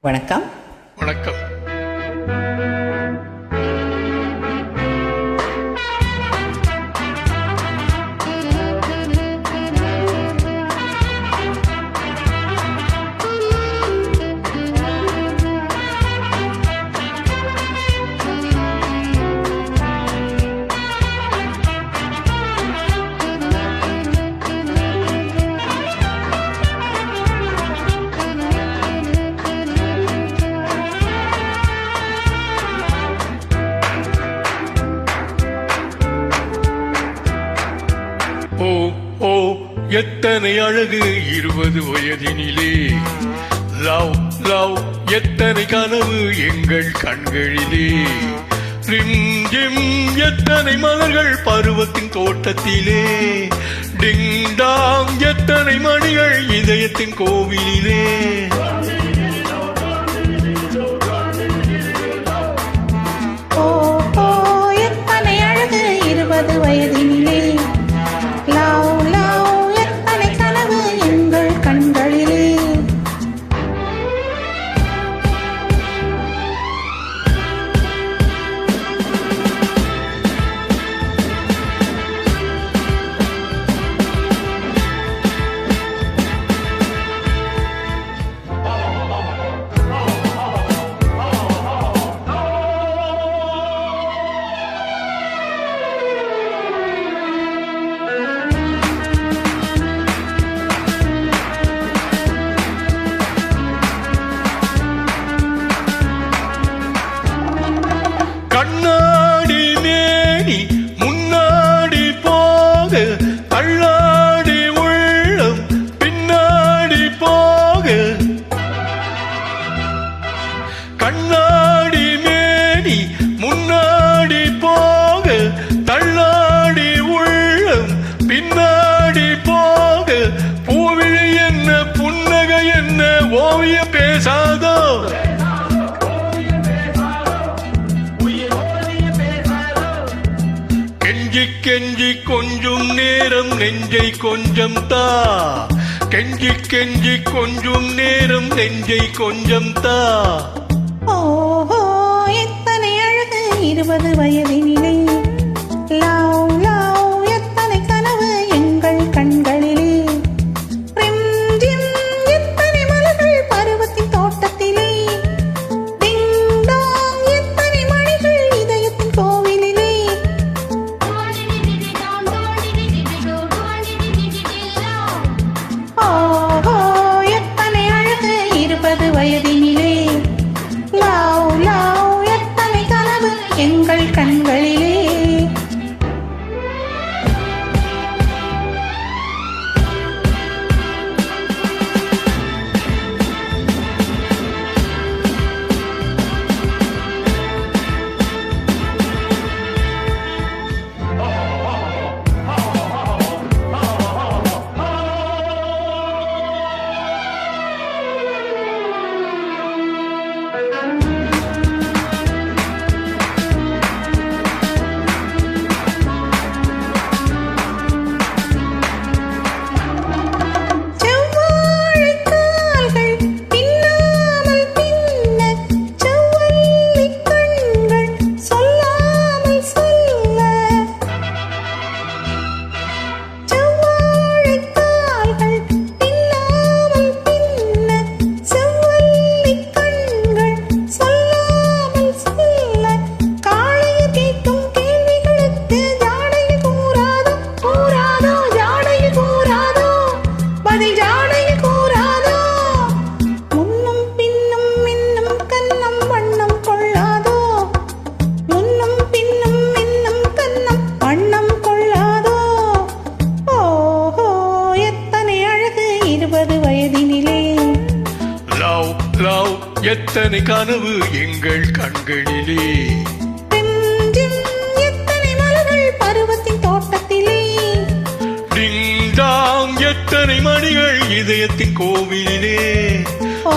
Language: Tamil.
வணக்கம். வணக்கம். ஓ ஓ எத்தனை அழகு 20 வயதினிலே, லவ் லவ் எத்தனை கனவு எங்கள் கண்களிலே, ரிம் ஜிம் எத்தனை மலர்கள் பருவத்தின் தோட்டத்திலே, டிங் டாங் எத்தனை மணிகள் இதயத்தின் கோவிலிலே. ஓ ஓ எத்தனை அழகு 20 வயதினிலே, லவ் லவ் எத்தனை கனவு எங்கள் கண்களிலே. கண்ணாடி மேனி முன்னாடி போக, தள்ளாடி உள்ளம் பின்னாடி போக. கண்ணாடி மேனி முன்னாடி போக, தள்ளாடி உள்ளம் பின்னாடி போக. பூவிழி என்ன புன்னகை என்ன ஓவியம் பேசாதோ, கெஞ்சி கெஞ்சி கொஞ்சம் நேரம் நெஞ்சை கொஞ்சம் தா, கெஞ்சி கெஞ்சி கொஞ்சம் நேரம் நெஞ்சை கொஞ்சம் தா. ஓ ஓ எத்தனை அழகு 20 வயதினிலே, லவ் லவ் எத்தனை கனவு எங்கள் கண்களிலே, ரிம் ஜிம் எத்தனை மலர்கள் பருவத்தின் தோட்டத்திலே, டிங் டாங் எத்தனை மணிகள் இதயத்தின் கோவிலிலே. ஓ ஓ எத்தனை அழகு 20 வயதினிலே, லவ் லவ் எத்தனை கனவு எங்கள் கண்களிலே. லவ் லவ் எத்தனை கனவு எங்கள் கண்களிலே, ரிம் ஜிம் எத்தனை மலர்கள் பருவத்தின் தோட்டத்திலே, டிங் டாங் எத்தனை மணிகள் இதயத்தின் கோவிலிலே. ஓ